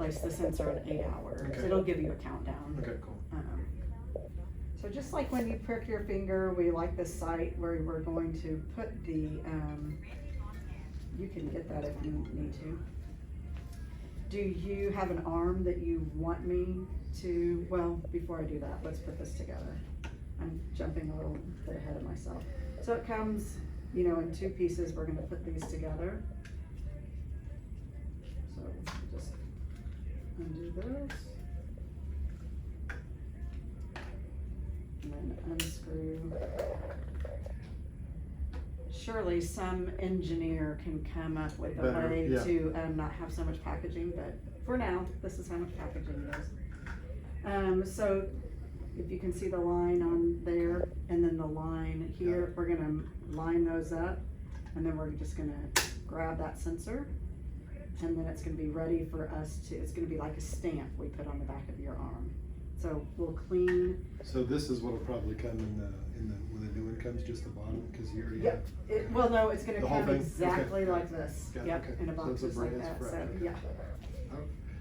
replace the sensor in 8 hours. Okay. It'll give you a countdown. Okay, cool. So just like when you prick your finger, we like the site where we're going to put the, you can get that if you need to. Do you have an arm that you want me to, well, before I do that, let's put this together. I'm jumping a little bit ahead of myself. So it comes, you know, in 2 pieces. We're gonna put these together. So just undo this. And then unscrew. Surely some engineer can come up with a Better, way yeah. to not have so much packaging, but for now, this is how much packaging it is. So if you can see the line on there and then the line here, we're gonna line those up, and then we're just gonna grab that sensor, and then it's gonna be ready for us to, it's gonna be like a stamp we put on the back of your arm. So we'll clean. So this is what'll probably come in the when the new one comes, just the bottom, because you already Yep. Well, no, it's gonna The whole come thing? exactly Okay. like this. Got it, Yep, okay. in a So box it's a just like brand that. spread, So okay. yeah.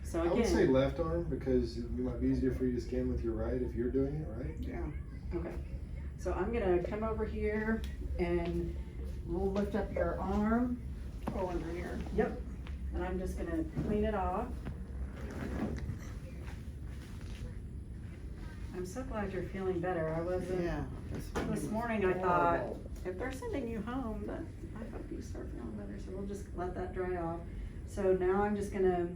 So I would say again, left arm, because it might be easier for you to scan with your right if you're doing it, right? yeah. Okay. So I'm gonna come over here and we'll lift up your arm. Oh, under here. Yep. And I'm just gonna clean it off. I'm so glad you're feeling better. I wasn't. Yeah. This morning I thought, if they're sending you home, but I hope you start feeling better, so we'll just let that dry off. So now I'm just gonna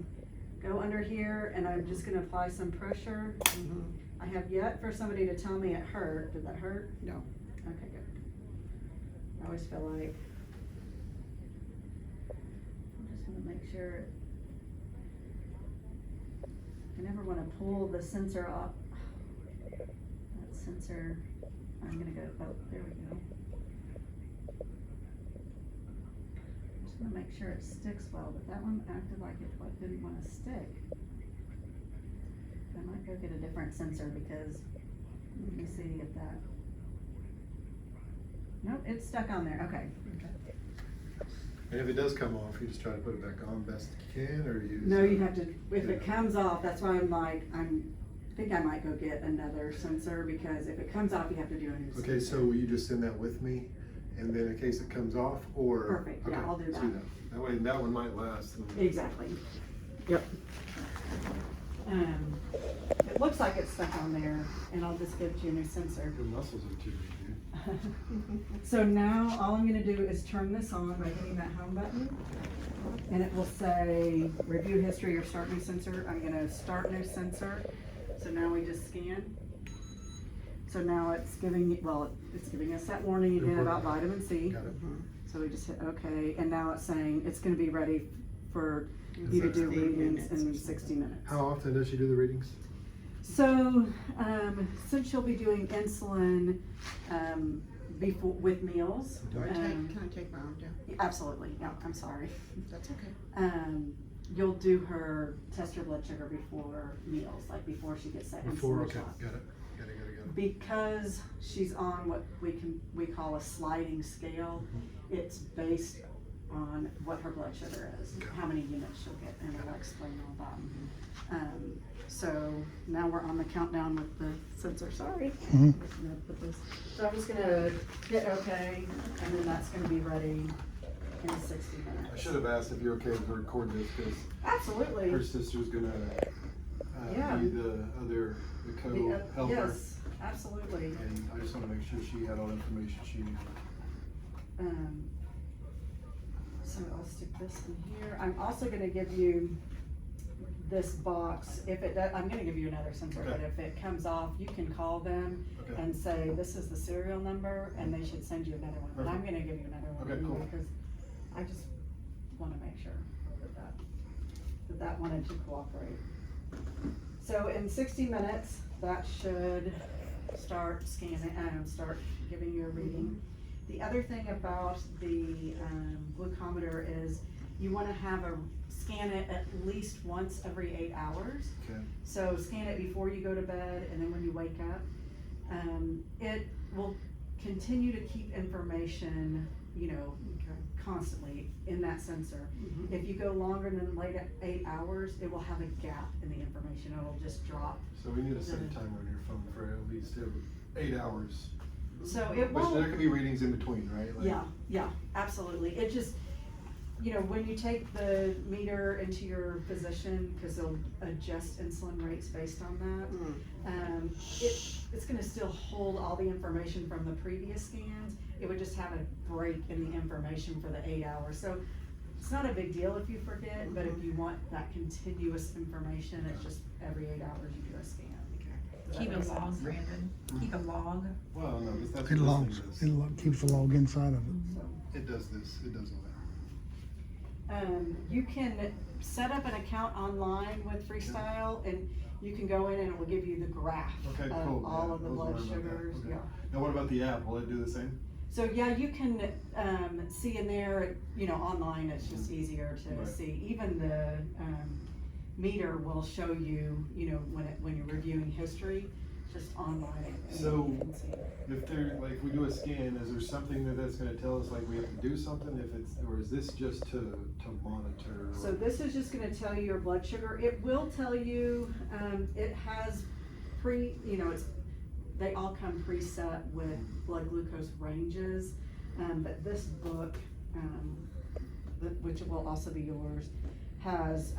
go under here and I'm just gonna apply some pressure. Mhm. I have yet for somebody to tell me it hurt. Did that hurt? No. Okay, good. I always feel like, I just wanna make sure. I never wanna pull the sensor off. That sensor, I'm gonna go, oh, there we go. Just wanna make sure it sticks well, but that one acted like it didn't wanna stick. I might go get a different sensor because, let me see if that. Nope, it's stuck on there, okay. And if it does come off, you just try to put it back on best you can, or you? No, you have to, if it comes off, that's why I'm like, I think I might go get another sensor, because if it comes off, you have to do a new sensor. Okay, so will you just send that with me, and then in case it comes off, or? Perfect, yeah, Okay, I'll do let's that. That way, that one might last. Exactly, yep. It looks like it's stuck on there, and I'll just get you a new sensor. Your muscles are too big, dude. So now, all I'm gonna do is turn this on by hitting that home button, and it will say, review history or start new sensor. I'm gonna start new sensor, so now we just scan. So now it's giving, well, it's giving us that warning again about vitamin C. Got it. So we just hit okay, and now it's saying it's gonna be ready for you to do 60 readings minutes in or 60 minutes. How often does she do the readings? So, since you'll be doing insulin, before, with meals. Can I take my arm down? Absolutely, no, I'm sorry. That's okay. You'll do her, test her blood sugar before meals, like before she gets that Before, insulin okay, shot. got it. Because she's on what we call a sliding scale, it's based on what her blood sugar is, Okay. how many units she'll get, and I'll explain all that. So now we're on the countdown with the sensor, sorry. I'm just gonna put this, so I'm just gonna hit okay, and then that's gonna be ready in 60 minutes. I should have asked if you're okay with her record this, because Absolutely. her sister's gonna Yeah. be the co-helper. Yes, absolutely. And I just wanna make sure she had all the information she needed. So I'll stick this in here. I'm also gonna give you this box. If it does, I'm gonna give you another sensor, Okay. but if it comes off, you can call them Okay. and say, this is the serial number, and they should send you another one. But I'm gonna give you another one Okay, cool. because I just wanna make sure that wanted to cooperate. So in 60 minutes, that should start scanning, start giving you a reading. The other thing about the glucometer is you wanna scan it at least once every 8 hours. Okay. So scan it before you go to bed and then when you wake up. It will continue to keep information you know, constantly in that sensor. Mhm. If you go longer than like 8 hours, it will have a gap in the information. It'll just drop. So we need to set a timer on your phone for at least 8 hours. So it Which there won't. could be readings in between, right? Like- Yeah, absolutely. It just, you know, when you take the meter into your physician, cause they'll adjust insulin rates based on that. Mm. It's gonna still hold all the information from the previous scans. It would just have a break in the information for the 8 hours. So it's not a big deal if you forget, but if you want that continuous information, it's just every 8 hours you do a scan. Does that Keep a make log, sense? Brandon, keep a log. Well, no, that's It what logs, this it thing keeps a log inside of it. So, does. It does this, it does all that. you can set up an account online with Freestyle and you can go in and it will give you the graph Okay, of cool. all Yeah, of the I was blood wondering about that. sugars, Okay. yeah. Now what about the app? Will it do the same? So yeah, you can, see in there, you know, online, it's just easier to Right. see. Even the, meter will show you, you know, when you're reviewing history, just online. and So- you can see it. If there, like, if we do a scan, is there something that's gonna tell us, like, we have to do something, if it's, or is this just to monitor? So this is just gonna tell you your blood sugar. It will tell you, it has you know, they all come preset with blood glucose ranges. But this book, which will also be yours, has,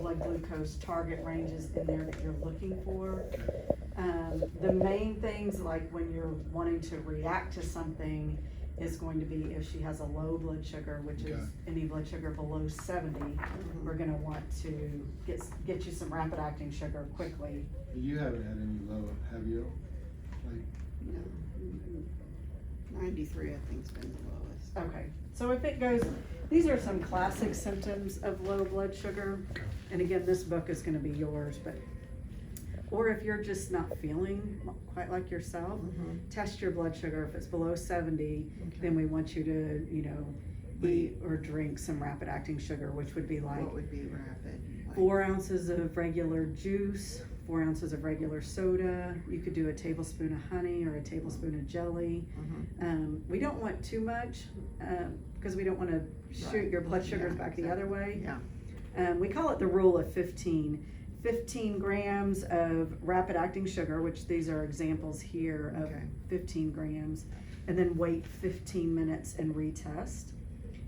blood glucose target ranges in there that you're looking for. The main things, like when you're wanting to react to something, is going to be if she has a low blood sugar, which is Okay. any blood sugar below 70, we're gonna want to get you some rapid acting sugar quickly. You haven't had any low, have you? Like, No. 93, I think's been the lowest. Okay, so if it goes, these are some classic symptoms of low blood sugar. And again, this book is gonna be yours, but, or if you're just not feeling quite like yourself, test your blood sugar. If it's below 70, then we want you to, you know, eat or drink some rapid acting sugar, which would be like What would be rapid? Like- 4 ounces of regular juice, 4 ounces of regular soda. You could do a tablespoon of honey or a tablespoon of jelly. We don't want too much, because we don't wanna shoot Right. your blood sugars Yeah, back the other way. Yeah. We call it the rule of 15. 15 grams of rapid acting sugar, which these are examples here of Okay. 15 grams, and then wait 15 minutes and retest.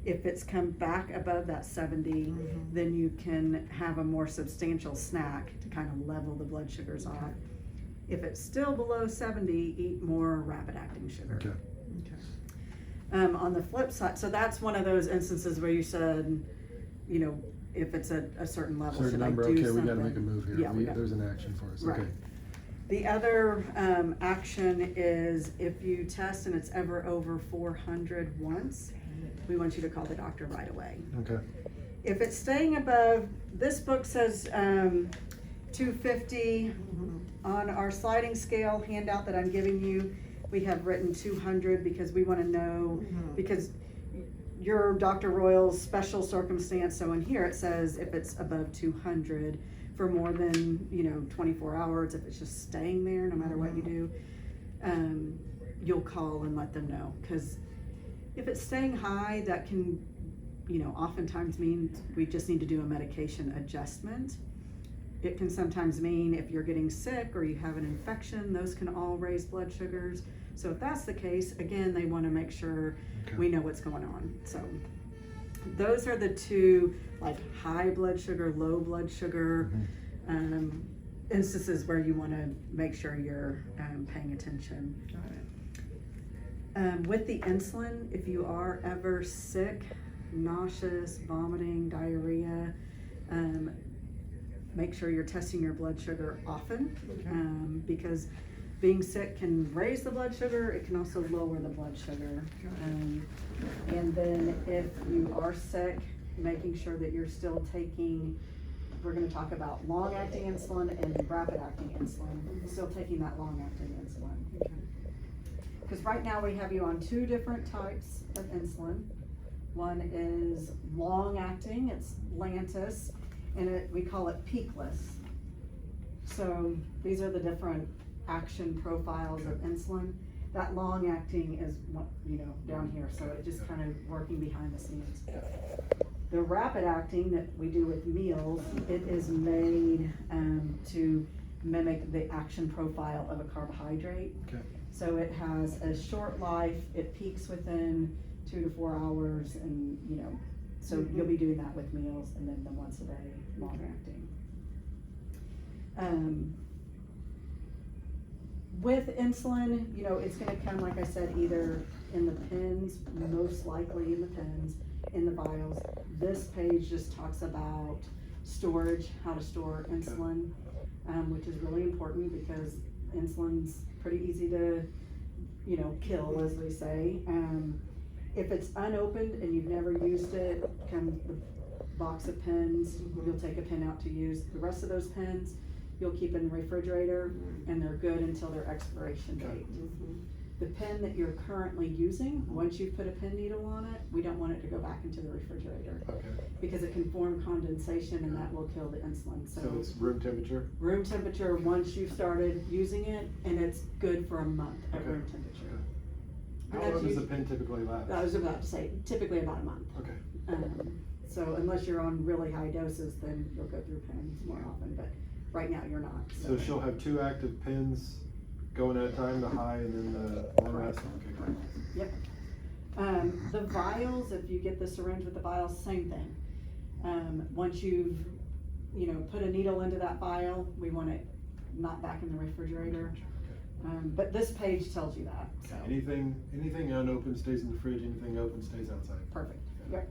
If it's come back above that 70, then you can have a more substantial snack to kind of level the blood sugars off. If it's still below 70, eat more rapid acting sugar. Okay. Okay. On the flip side, so that's one of those instances where you said, you know, if it's a certain level, Certain should I number, do okay, something? we gotta make a move here. Yeah, we got- There's an action for us, Right. okay. The other, action is if you test and it's ever over 400 once, we want you to call the doctor right away. Okay. If it's staying above, this book says, 250. On our sliding scale handout that I'm giving you, we have written 200 because we wanna know, because your Dr. Royal's special circumstance, so in here it says if it's above 200 for more than, you know, 24 hours, if it's just staying there, no matter what you do, you'll call and let them know. Cause if it's staying high, that can, you know, oftentimes mean we just need to do a medication adjustment. It can sometimes mean if you're getting sick or you have an infection, those can all raise blood sugars. So if that's the case, again, they wanna make sure Okay. we know what's going on. So those are the two, like high blood sugar, low blood sugar, instances where you wanna make sure you're, paying attention. Got it. With the insulin, if you are ever sick, nauseous, vomiting, diarrhea, make sure you're testing your blood sugar often, because being sick can raise the blood sugar, it can also lower the blood sugar. And then if you are sick, making sure that you're still taking, we're gonna talk about long-acting insulin and rapid-acting insulin, still taking that long-acting insulin. Because right now we have you on 2 different types of insulin. One is long-acting, it's Lantus, and we call it peakless. So these are the different action profiles of insulin. That long acting is what, down here, so it just kind of working behind the scenes. The rapid acting that we do with meals, it is made, to mimic the action profile of a carbohydrate. Okay. So it has a short life, it peaks within 2 to 4 hours, and, so you'll be doing that with meals, and then the once a day long acting. With insulin, it's gonna come, like I said, either in the pens, most likely in the pens, in the vials. This page just talks about storage, how to store insulin, which is really important because insulin's pretty easy to, kill, as we say. If it's unopened and you've never used it, comes the box of pens, you'll take a pen out to use. The rest of those pens, you'll keep in the refrigerator, and they're good until their expiration date. The pen that you're currently using, once you've put a pen needle on it, we don't want it to go back into the refrigerator, Okay. because it can form condensation and that will kill the insulin. So it's room temperature? Room temperature once you've started using it, and it's good for a month at Okay. room temperature. How And that's long does the usu- pen typically last? I was about to say, typically about a month. Okay. So unless you're on really high doses, then you'll go through pens more often, but right now you're not. So she'll have 2 active pens going at a time, the high and then the long Correct. lasting? Okay, great. Yep. The vials, if you get the syringe with the vials, same thing. Once you've, put a needle into that vial, we want it not back in the refrigerator. But this page tells you that, so. Anything unopened stays in the fridge, anything open stays outside? Perfect, yep.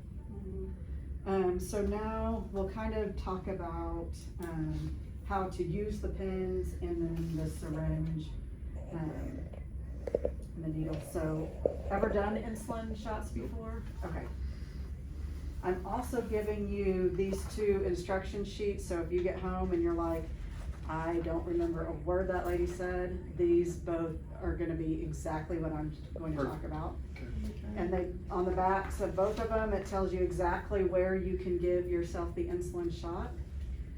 So now we'll kind of talk about, how to use the pens and then the syringe, and the needle. So, ever done insulin shots before? Okay. I'm also giving you these 2 instruction sheets, so if you get home and you're like, I don't remember a word that lady said, these both are gonna be exactly what I'm going to talk Perfect. about. Okay. And they, on the backs of both of them, it tells you exactly where you can give yourself the insulin shot.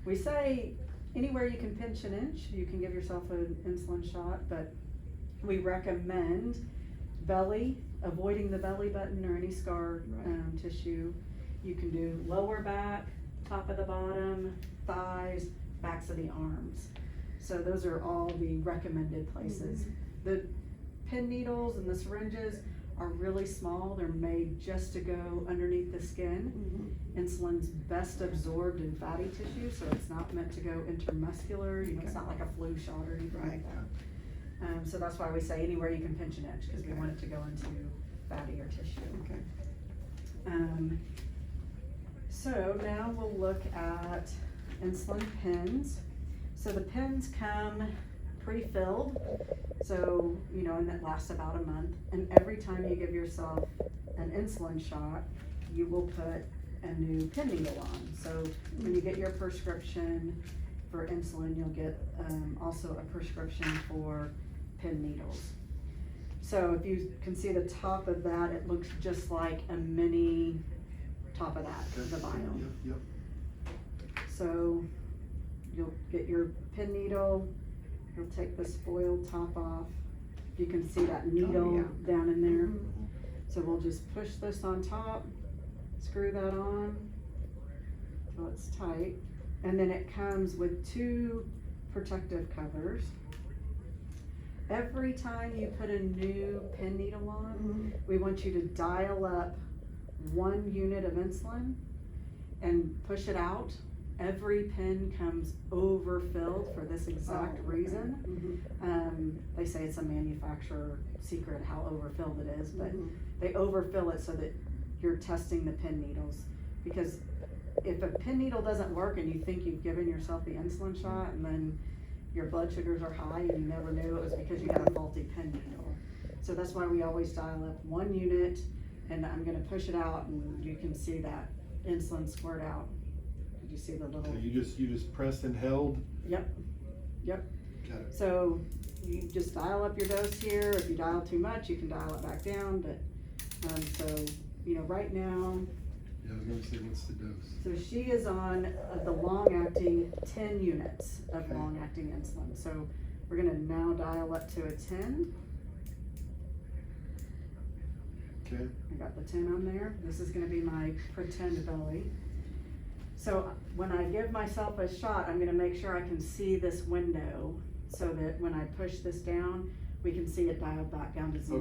We say anywhere you can pinch an inch, you can give yourself an insulin shot, but we recommend belly, avoiding the belly button or any scar tissue. You can do lower back, top of the bottom, thighs, backs of the arms. So those are all the recommended places. The pin needles and the syringes are really small. They're made just to go underneath the skin. Insulin's best absorbed in fatty tissue, so it's not meant to go intermuscular. It's not like a flu shot or anything like that. So that's why we say anywhere you can pinch an inch, because we want it to go into fattier tissue. So now we'll look at insulin pens. So the pens come pre-filled, so, and that lasts about a month. And every time you give yourself an insulin shot, you will put a new pen needle on. So when you get your prescription for insulin, you'll get also a prescription for pen needles. So if you can see the top of that, it looks just like a mini top of that, the vial. Yep. So you'll get your pen needle, you'll take this foil top off. You can see that needle down in there. So we'll just push this on top, screw that on till it's tight. And then it comes with 2 protective covers. Every time you put a new pen needle on, we want you to dial up 1 unit of insulin and push it out. Every pen comes overfilled for this exact reason. They say it's a manufacturer secret how overfilled it is, but they overfill it so that you're testing the pen needles. Because if a pen needle doesn't work and you think you've given yourself the insulin shot and then your blood sugars are high and you never knew, it was because you had a faulty pen needle. So that's why we always dial up 1 unit, and I'm gonna push it out and you can see that insulin squirt out. Did you see the little? So you just pressed and held? Yep. Got it. So you just dial up your dose here. If you dial too much, you can dial it back down, but, so, right now, Yeah, I was gonna say, what's the dose? so she is on the long-acting 10 units of Okay. long-acting insulin. So we're gonna now dial up to a 10. Okay, I got the 10 on there. This is gonna be my pretend belly. So when I give myself a shot, I'm gonna make sure I can see this window so that when I push this down, we can see it dial back down to 0.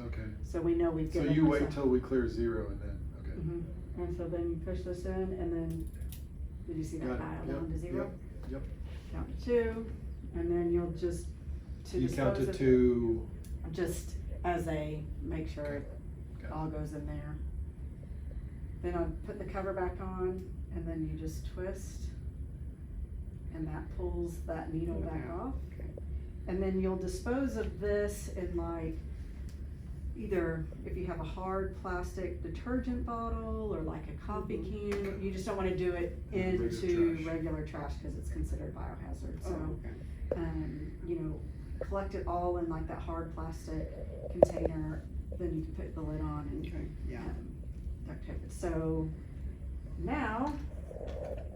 okay. So we know we've So given you wait ourselves- till we clear 0 and then, okay. Mhm. And so then you push this in and then, did you see that Got it. dial Yep, down to 0? Yep. Count to 2, and then you'll just, to You count dispose to of- 2, just as a, make sure it got it. all goes in there. Then I'll put the cover back on, and then you just twist, and that pulls that needle back Yeah, off. okay. And then you'll dispose of this in like, either if you have a hard plastic detergent bottle, or like a coffee can, you just don't wanna do it Regular into trash. regular trash, cause it's considered biohazard, Oh, so, okay. you know, collect it all in like that hard plastic container, then you can put the lid on and Okay, yeah. duct tape it. So now,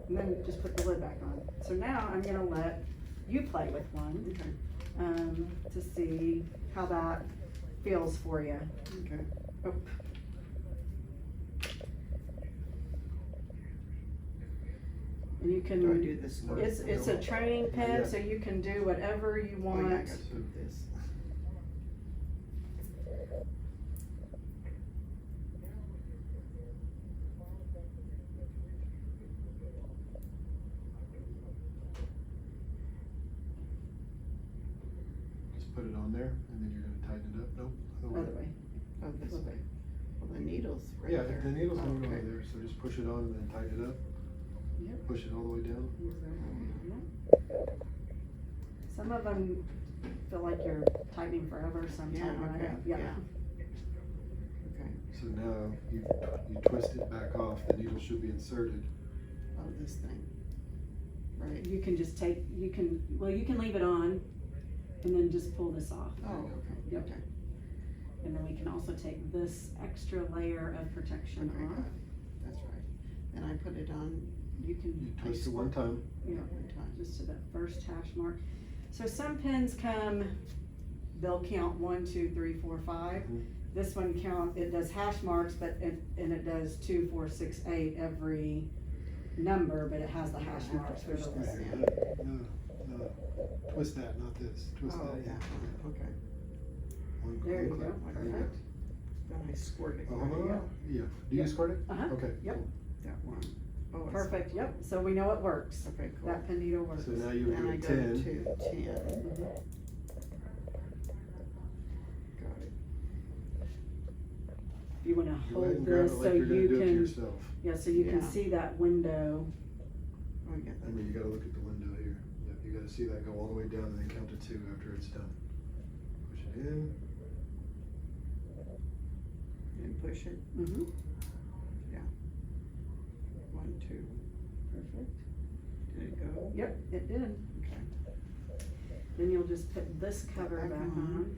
and then just put the lid back on. So now I'm gonna let you play with one, Okay, to see how that feels for you. okay. Oh. And you can, Do I do this first? it's a training Yeah. pin, so you can do whatever you Oh, yeah, I want. gotta do this. Just put it on there and then you're gonna tighten it up. Nope. Other way. Oh, this Flip way. it. Well, the needle's right Yeah, there. the needle's gonna go Okay. over there, so just push it on and then tighten it up. Yep. Push it all the way down. Some of them feel like you're tightening forever, sometimes, Yeah, right? okay, yeah. Okay, So now you twist it back off, the needle should be inserted. oh, this thing. Right. You can just take, you can leave it on and then just pull this off. Oh, okay, Yep. okay. And then we can also take this extra layer of protection Okay, off. that's right. Then I put it on, You You can, twist it one time. yeah, one time. just to that first hash mark. So some pins come, they'll count 1, 2, 3, 4, 5. Mhm. This one it does hash marks, but it does 2, 4, 6, 8 every number, but it has the hash marks for the Push this letter. in. No, twist that, not this, twist Oh, that. yeah, okay. One There you click. go, There you perfect. Then I squirt it. Oh, right? hold on, yeah, do you Yep. squirt it? Uh-huh. Okay. Yep. cool. That one. Oh, it's- Perfect, yep, so we know it works. Okay, cool. That pin needle works. So now you Then would I do go 10. to 10. Mhm. Got it. You wanna Go ahead hold and grab it this so like you're gonna you do it to can, yourself. yeah, so you can Yeah. see that window. Oh, I get I that. mean, you gotta look at the window here. Yep, you gotta see that go all the way down and then count to 2 after it's done. Push it in. And push it. Mm-hmm. 1, 2. Perfect. Did it go? Yep, it did. Okay. Then you'll just put this cover Back back on. on.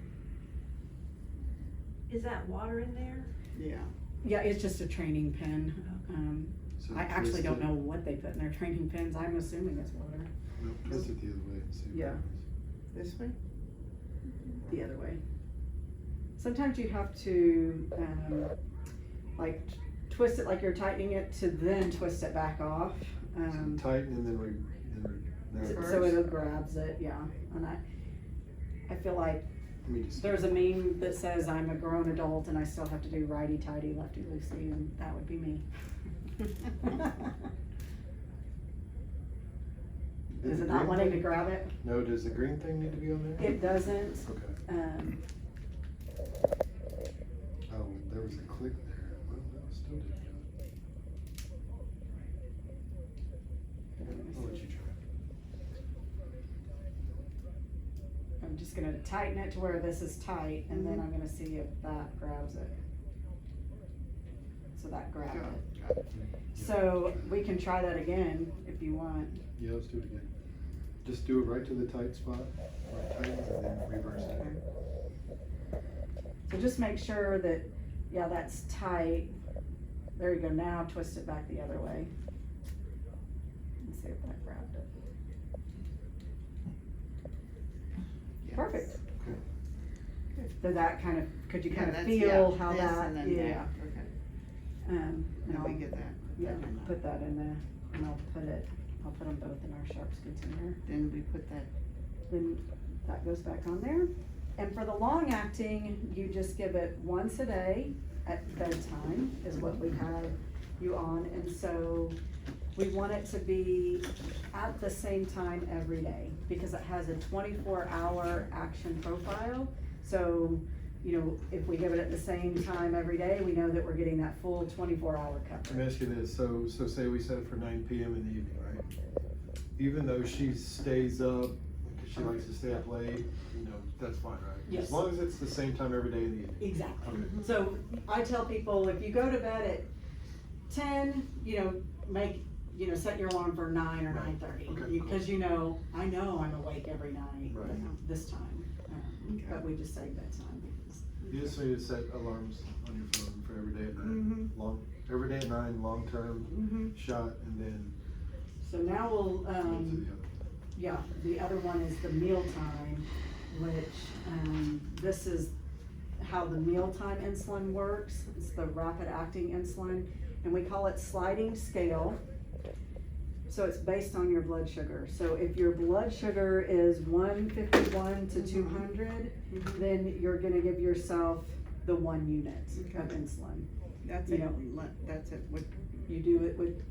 Is that water in there? Yeah. Yeah, it's just a training pin. So I actually twist don't it. know what they put in their training pins. I'm assuming it's water. No, twist it the other way and see. what Yeah. happens. This way? The other way. Sometimes you have to, like, twist it like you're tightening it to then twist it back off. So tighten and then now So First? it grabs it, yeah. And I feel like let me just. there's a meme that says I'm a grown adult and I still have to do righty-tighty, lefty-loosey, and that would be me. Did Is the it not green wanting to thing- grab it? No, does the green thing need to be on there? It doesn't. Okay. Oh, there was a click there. Well, that still didn't do it. I'll let you try. I'm just gonna tighten it to where this is tight, and then I'm gonna see if that grabs it. So that grabbed Got it. Got it. So we can try that again if you want. Yeah, let's do it again. Just do it right to the tight spot, right tight, and then reverse it. So just make sure that, yeah, that's tight. There you go, now twist it back the other way. And see if that grabbed it. Yes. Perfect. Okay. Did that kind of could you Yeah, kind of that's- feel yeah, how this that, and then yeah. that, okay. And Now we I'll- get that. Yeah, that in put that in there, and I'll put them both in our sharps container. Then we put that, Then that goes back on there. And for the long acting, you just give it once a day at bedtime is what we have you on. And so we want it to be at the same time every day because it has a 24-hour action profile. So, you know, if we give it at the same time every day, we know that we're getting that full 24-hour Let me coverage. ask you this, so say we set it for 9 PM in the evening, right? Even though she stays up, because she likes to stay up late, you know, that's fine, right? Yes. As long as it's the same time every day in the evening. Exactly. Okay. So I tell people, if you go to bed at 10, you know, set your alarm for 9 or Right. 9:30. Okay, Because I know I'm awake every night Right. this time. Okay. But we just say bedtime because. You just need to set alarms on your phone for every day at 9, Mhm. every day at 9, long-term Mhm. shot, and then So now we'll, go to the other. yeah, the other one is the mealtime, which, this is how the mealtime insulin works. It's the rapid acting insulin, and we call it sliding scale. So it's based on your blood sugar. So if your blood sugar is 151 to 200, then you're gonna give yourself the 1 unit of Okay. insulin. That's You it, know. that's it, with, You do it with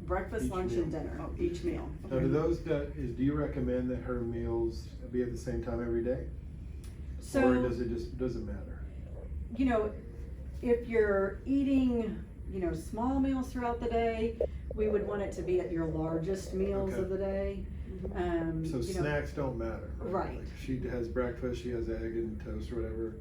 breakfast, Each lunch, meal. and dinner, Oh, each meal. Now, do you recommend that her meals be at the same time every day? Or So, does it matter? you know, if you're eating, you know, small meals throughout the day, we would want it to be at your largest meals Okay. of the day. So You know, snacks don't matter. Right. Like, she has breakfast, she has egg and toast or whatever,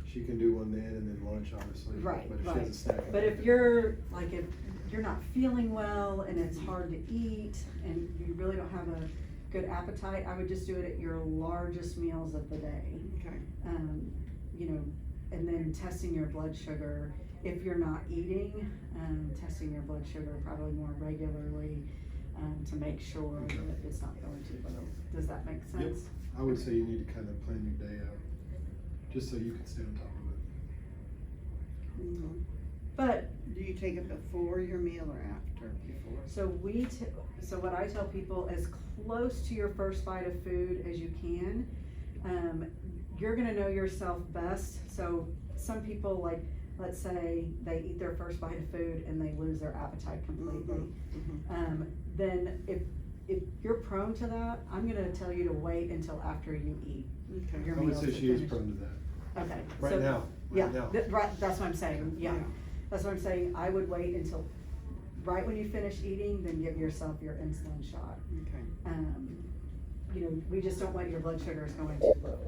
she can do one then and then lunch obviously. Right, But if she right. has a snack. But if you're, like, if you're not feeling well and it's hard to eat and you really don't have a good appetite, I would just do it at your largest meals of the day. okay. You know, and then testing your blood sugar, if you're not eating, testing your blood sugar probably more regularly, to make sure Okay. that it's not going too low. Does that make Yep. sense? I would say you need to kind of plan your day out, just so you can stay on top of it. Mhm. But, Do you take it before your meal or after, before? so so what I tell people, as close to your first bite of food as you can. You're gonna know yourself best, so some people, like, let's say they eat their first bite of food and they lose their appetite completely. Mhm. Then if you're prone to that, I'm gonna tell you to wait until after you eat Okay. your I would meals say to she is finish. prone to that, Okay. right so- now, Yeah, right now. right, that's what I'm saying, yeah. That's what I'm saying, I would wait until, right when you finish eating, then give yourself your insulin shot. Okay. You know, we just don't want your blood sugars going too low,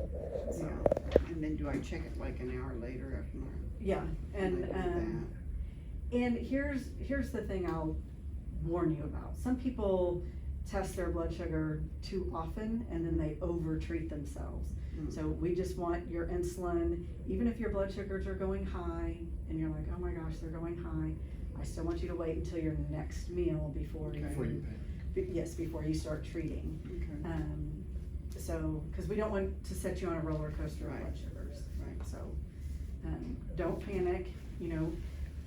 so, Yeah. And then do I check it like an hour later after my? yeah, and, I do and here's the thing I'll warn you about. Some people test their blood sugar too often and then they over-treat themselves. Mm. So we just want your insulin, even if your blood sugars are going high and you're like, oh my gosh, they're going high, I still want you to wait until your next meal before Okay. Before you pay. yes, before you start treating. Okay. So, cause we don't want to set you on a roller coaster of Right. blood sugars, right? So, don't panic, you know,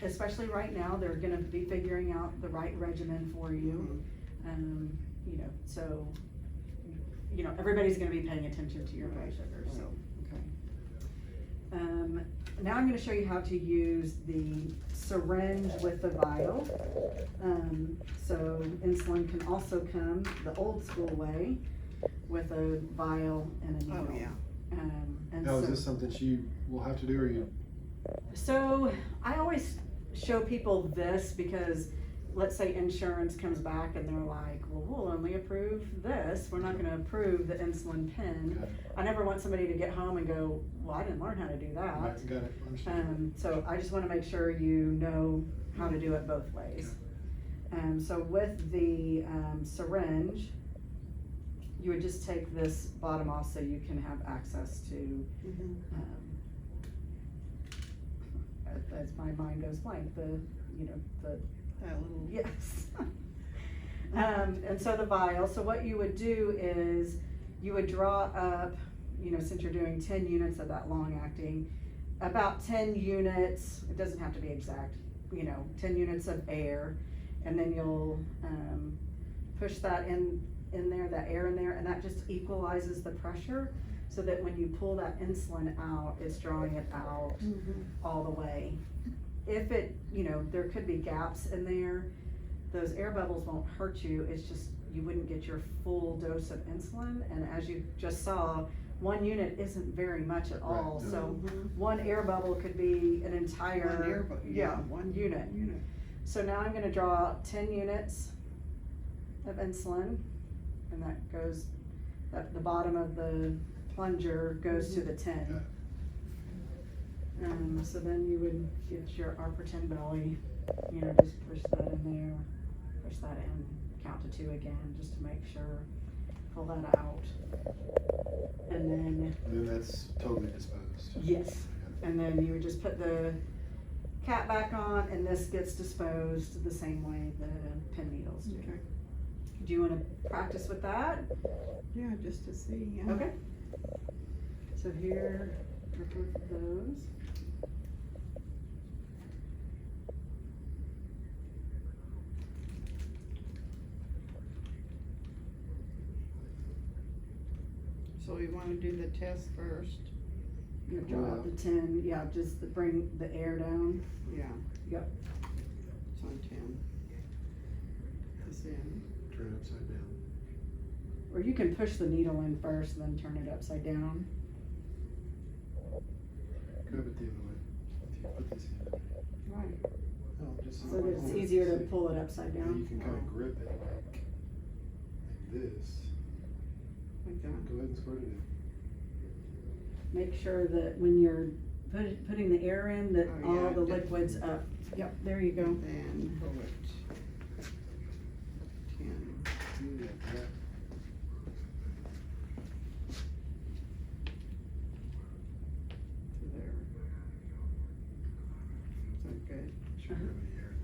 especially right now, they're gonna be figuring out the right regimen for you. Mhm. You know, so, you know, everybody's gonna be paying attention to your blood Right, sugar, right. so. Okay. Now I'm gonna show you how to use the syringe with the vial. So insulin can also come the old school way with a vial and a needle. Oh, yeah. And Now, is so- this something she will have to do, or you? So I always show people this because let's say insurance comes back and they're like, well, we'll only approve this. We're not gonna approve the insulin pen. Okay. I never want somebody to get home and go, well, I didn't learn how to do that. Right, got it, understood. So I just wanna make sure you know how to do it both ways. So with the syringe, you would just take this bottom off so you can have access to, Mhm. as my mind goes blank, the That little. yes. And so the vial, so what you would do is you would draw up, you know, since you're doing 10 units of that long acting, about 10 units, it doesn't have to be exact, 10 units of air, and then you'll, push that in there, that air in there, and that just equalizes the pressure, so that when you pull that insulin out, it's drawing it out all the way. If it, there could be gaps in there, those air bubbles won't hurt you, it's just, you wouldn't get your full dose of insulin, and as you just saw, 1 unit isn't very much at all, Right. so 1 air bubble could be an entire, One air bu- yeah, one unit. So now I'm gonna draw 10 units of insulin, and that goes, the bottom of the plunger goes to the 10. So then you would get your pretend belly, just push that in there, push that in, count to 2 again, just to make sure, pull that out. And then, And then that's totally disposed. yes, and then you would just put the cap back on, and this gets disposed the same way the pin needles do. Okay. Do you wanna practice with that? Yeah, just to see, yeah. Okay. So here are both of those. So we wanna do the test first? You draw out the 10, just to bring the air down. Yeah. Yep. It's on 10. This in. Turn it upside down. Or you can push the needle in first and then turn it upside down. Grab it the other way. If you put this in. Right. No, just. So that it's easier to pull it upside And down. you can kind of grip it like this. Like that. Go ahead and squirt it in. Make sure that when you're putting the air in, that Oh, yeah, all the did- liquid's up. Yep, there you go. Then pull it. 10. Yeah, that. To there. Is that good? Should have any air in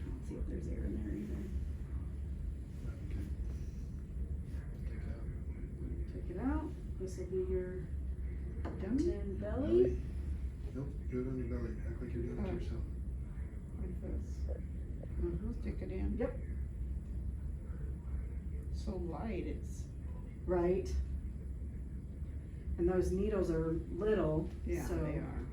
Let's see if there's air in there either. there. Okay. Take it out. Take it out. This will be your Done? 10 belly. Belly. Nope, do it on your belly. Act like you're doing it Oh. to yourself. Like this. Stick it in. Yep. So light, it's, Right. And those needles are little, yeah, so they are.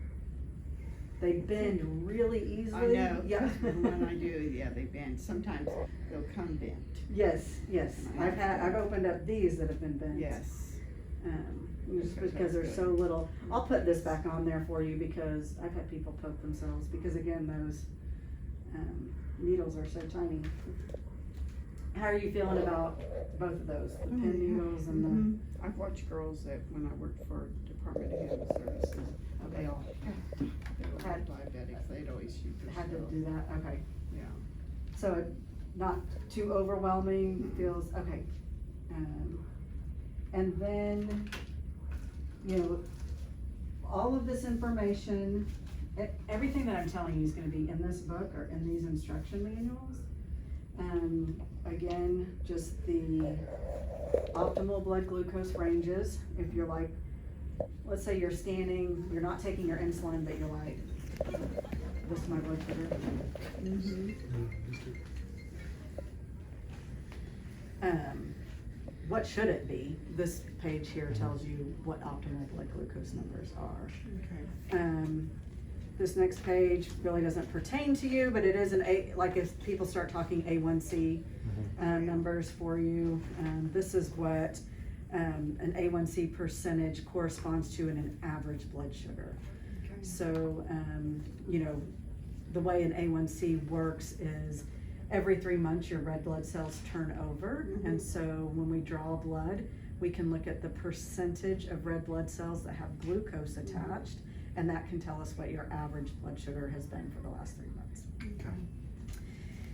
they bend really I easily. know, Yeah. when I do, yeah, they bend. Sometimes they'll come bent. Yes, yes. I've opened up these that have been bent. Yes. Just Okay, because that's they're good. so little. I'll put this back on there for you because I've had people poke themselves because again, those, needles are so tiny. How are you feeling about both of those, the pin needles and the? Mhm. I've watched girls that, when I worked for Department of Human Services, they all were Had- diabetics, they'd always shoot Had to themselves. do that, okay. Yeah. So not too overwhelming, Mm-mm. feels, okay. And then, all of this information, everything that I'm telling you is gonna be in this book or in these instruction manuals. Again, just the optimal blood glucose ranges, if you're like, let's say you're standing, you're not taking your insulin, but you're like, this is my blood sugar. Mm-hmm. What should it be? This page here tells you what optimal blood glucose numbers are. Okay. This next page really doesn't pertain to you, but it is like if people start talking A1C numbers for you, this is what an A1C percentage corresponds to in an average blood sugar. Okay. So, the way an A1C works is every 3 months your red blood cells turn over. And so when we draw blood, we can look at the percentage of red blood cells that have glucose attached, and that can tell us what your average blood sugar has been for the last 3 months. Okay.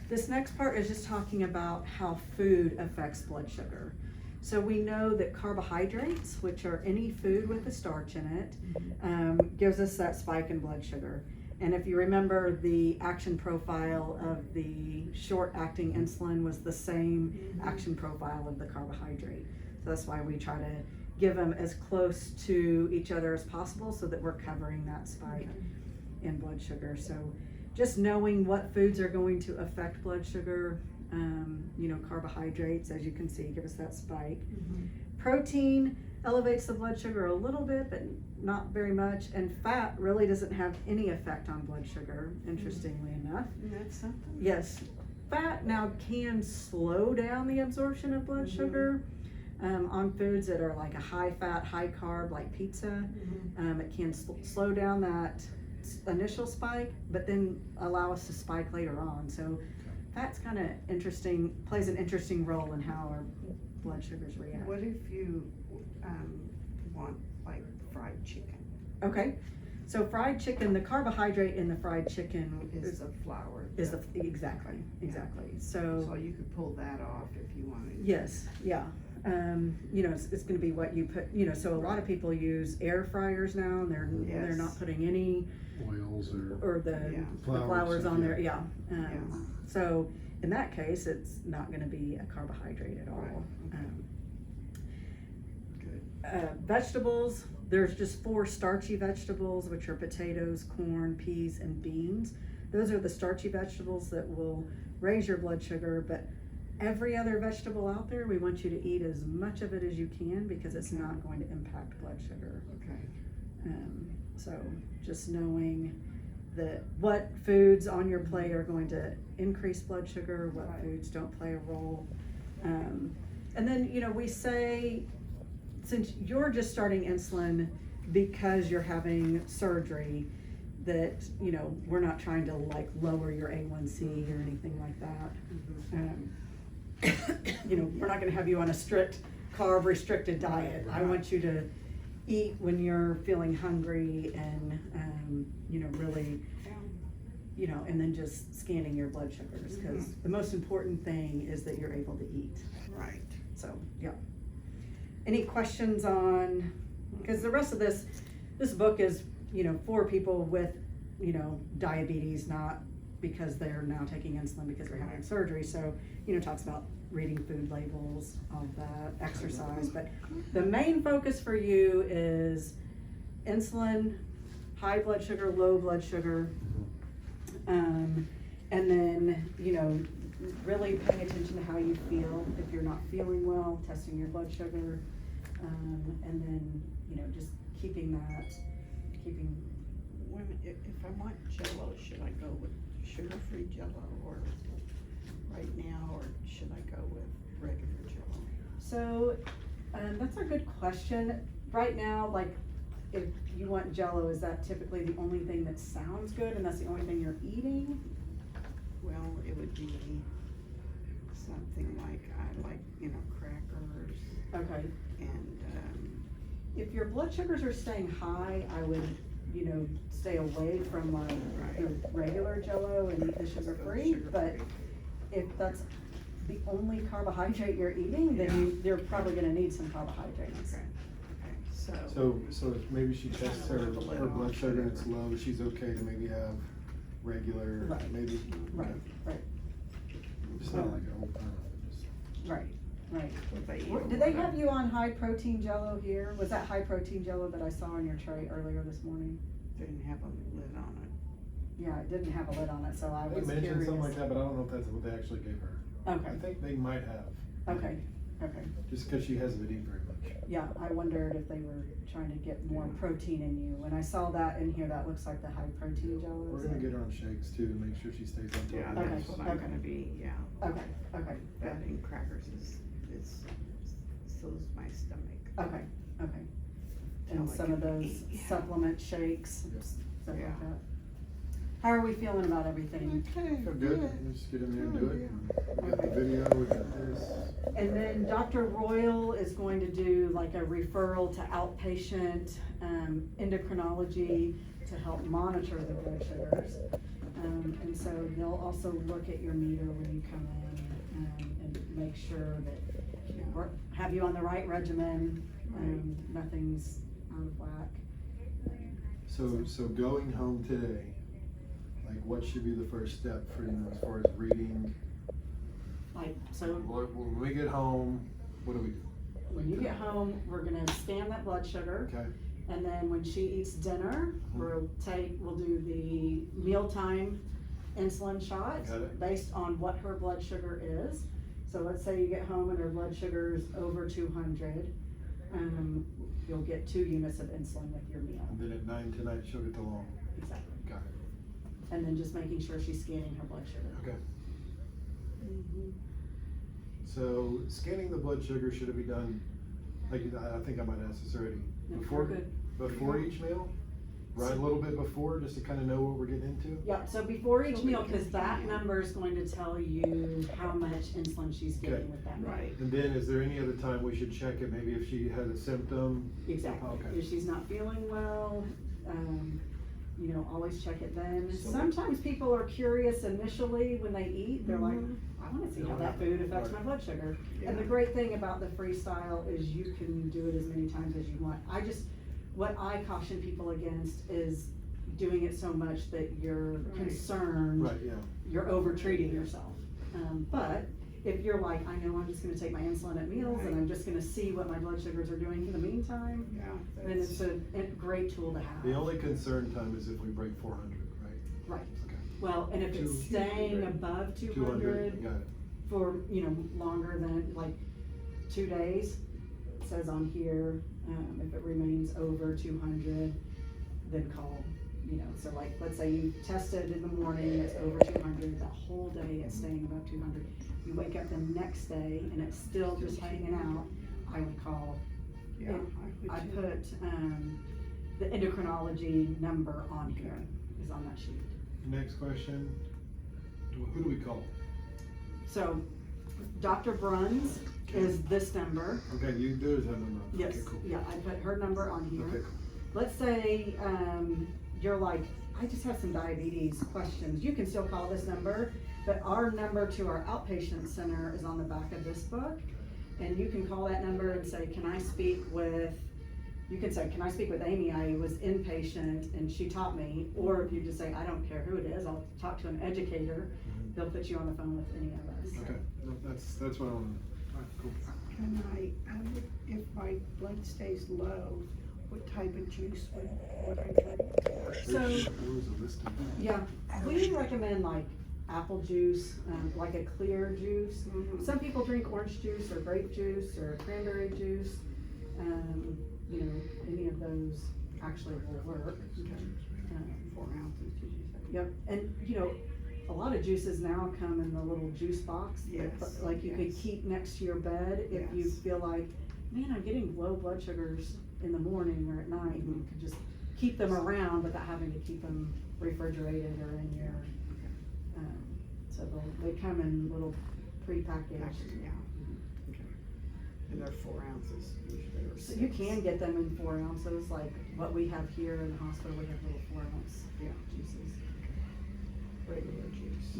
This next part is just talking about how food affects blood sugar. So we know that carbohydrates, which are any food with a starch in it, gives us that spike in blood sugar. And if you remember, the action profile of the short-acting insulin was the same action profile of the carbohydrate. So that's why we try to give them as close to each other as possible so that we're covering that spike in blood sugar. So just knowing what foods are going to affect blood sugar, you know, carbohydrates, as you can see, give us that spike. Protein elevates the blood sugar a little bit, but not very much. And fat really doesn't have any effect on blood sugar, interestingly enough. That's something. Yes, fat now can slow down the absorption of blood sugar on foods that are like a high fat, high carb, like pizza. It can slow down that initial spike, but then allow us to spike later on. So fat's kind of interesting, plays an interesting role in how our blood sugars react. What if you want like fried chicken? Okay, so fried chicken, the carbohydrate in the fried chicken Is the flour. is the exactly. So So you could pull that off if you wanted. yes, yeah. You know, it's going to be what you put. You know, so a lot of people use air fryers now, and they're Yes. not putting any Oils or the Yeah. flours on there. Yeah. Yeah. So in that case, it's not going to be a carbohydrate at all. Right. Good. Vegetables, there's just 4 starchy vegetables, which are potatoes, corn, peas, and beans. Those are the starchy vegetables that will raise your blood sugar, but every other vegetable out there, we want you to eat as much of it as you can because it's not going to impact blood sugar. Okay. So just knowing that what foods on your plate are going to increase blood sugar, what Right. foods don't play a role. And then, you know, we say, since you're just starting insulin because you're having surgery, that, you know, we're not trying to like lower your A1C or anything like that. You know, we're not gonna have you on a strict carb restricted diet. I want you to eat when you're feeling hungry and, you know, really, you know, and then just scanning your blood sugars, because the most important thing is that you're able to eat. Right. So, yeah. Any questions on, because the rest of this book is, you know, for people with, you know, diabetes, not because they're now taking insulin because they're having surgery. So, you know, talks about reading food labels, all of that, exercise. But the main focus for you is insulin, high blood sugar, low blood sugar. And then, you know, really paying attention to how you feel. If you're not feeling well, testing your blood sugar. And then, you know, just keeping. If I want Jello, should I go with sugar-free Jello or right now, or should I go with regular Jello? So, that's a good question. Right now, like, if you want Jello, is that typically the only thing that sounds good and that's the only thing you're eating? Well, it would be something like, I like, you know, crackers Okay. and, If your blood sugars are staying high, I would, you know, stay away from like the regular Jello and eat the sugar-free. But if that's the only carbohydrate you're eating, then you're probably gonna need some carbohydrates. okay, so. So if maybe she tests her blood sugar and it's low, she's okay to maybe have regular, Right. maybe. Right. It's not like a whole ton of it, just. Right. If I eat Did they have you on high protein Jello here? Was that high protein Jello that I saw on your tray earlier this morning? Didn't have a lid on it. Yeah, it didn't have a lid on it, so I They was mentioned curious. something like that, but I don't know if that's what they actually gave her. I Okay, think they might have. okay. Just cause she hasn't been eating very much. Yeah, I wondered if they were trying to get more protein in you. When I saw that in here, that looks like the high protein Jello. We're is gonna it? get her on shakes too, to make sure she stays on top Yeah, of it. that's what I'm gonna be, yeah. Okay, That and crackers is soothes my stomach. okay. And Until I some of can those eat, yeah. supplement shakes, Yep. stuff Yeah. like that. How are we feeling about everything? Okay, So good, just get in there and do it. We got the video, we got this. And then Dr. Royal is going to do like a referral to outpatient endocrinology to help monitor the blood sugars. And so they'll also look at your meter when you come in and make sure that, you know, or have you on the right regimen, nothing's out of whack. So going home today, like what should be the first step for you as far as reading? Like, so, When we get home, what do we do? when you get home, we're gonna scan that blood sugar. Okay, And then when she eats dinner, we'll do the mealtime insulin shot Got it. based on what her blood sugar is. So let's say you get home and her blood sugar is over 200, you'll get 2 units of insulin with your meal. and then at 9 tonight, she'll get the long. Exactly. Got it. And then just making sure she's scanning her blood sugar. Okay. So scanning the blood sugar, should it be done, like, I think I might ask this already, No, before, we're good. before each meal? Right, a little bit before, just to kind of know what we're getting into? Yep, so before each So we meal, can cause that scan. number is going to tell you how much insulin she's Okay. getting with that meal. Right. And then is there any other time we should check it, maybe if she has a symptom? Exactly. Okay. If she's not feeling well, you know, always check it then. So- Sometimes people are curious initially when they eat, they're like, Mhm. I wanna see how that food affects my blood sugar. And the Yeah. great thing about the freestyle is you can do it as many times as you want. What I caution people against is doing it so much that you're Right. concerned, Right, yeah. you're over treating yourself. But if you're like, I know I'm just gonna take my insulin at meals and Right. I'm just gonna see what my blood sugars are doing in the meantime, Yeah. then it's a great tool to have. The only concern time is if we break 400, right? Right. Okay. Well, and if it's 200. staying above 200 got it. for, you know, longer than like 2 days, it says on here, if it remains over 200, then call, you know, so like, let's say you tested in the morning, it's over 200, the whole day it's staying above 200. You wake up the next day and it's still just hanging out, I would call. Yeah. I would too. put, the endocrinology number on here, is on that sheet. Next question, who do we call? So, Dr. Bruns is this number. Okay, there's that number. Yes, Okay, cool. yeah, I put her number on here. Okay, cool. Let's say, you're like, I just have some diabetes questions. You can still call this number, but our number to our outpatient center is on the back of this book. And you can call that number and say, can I speak with Amy? I was inpatient and she taught me. Or if you just say, I don't care who it is, I'll talk to an educator. They'll put you on the phone with any of us. Okay, no, that's what I want. Alright, cool. Can if my blood stays low, what type of juice would I drink? So- There was a list of that. Yeah, we recommend like apple juice, like a clear juice. Mhm. Some people drink orange juice or grape juice or cranberry juice. You know, any of those actually will work. 4 ounces, did you say? Yep, and you know, a lot of juices now come in the little juice box. Yes, Like you could yes. keep next to your bed if you Yes. feel like, man, I'm getting low blood sugars in the morning or at night. You could just keep them around without having to keep them refrigerated or in your, so they come in little prepackaged. Yeah. Okay. And they're 4 ounces usually, or So you 6. can get them in 4 ounces, like what we have here in the hospital, we have little 4 ounce Yeah. juices. Regular juice.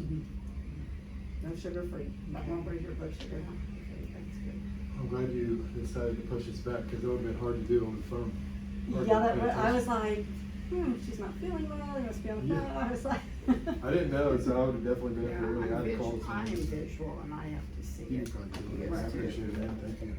No sugar free, that won't raise your blood sugar. Okay, that's good. I'm glad you decided to push us back, because it would have been hard to do on the phone. Hard Yeah, to pay I was attention. like, she's not feeling well, they must be on the Yeah. phone, I was like. I didn't know, so I would have definitely been Yeah, up there early. I'm I'd called visual, I am someone. visual and I have to see You it. probably do. Yes, I too. appreciate it, man, thank you.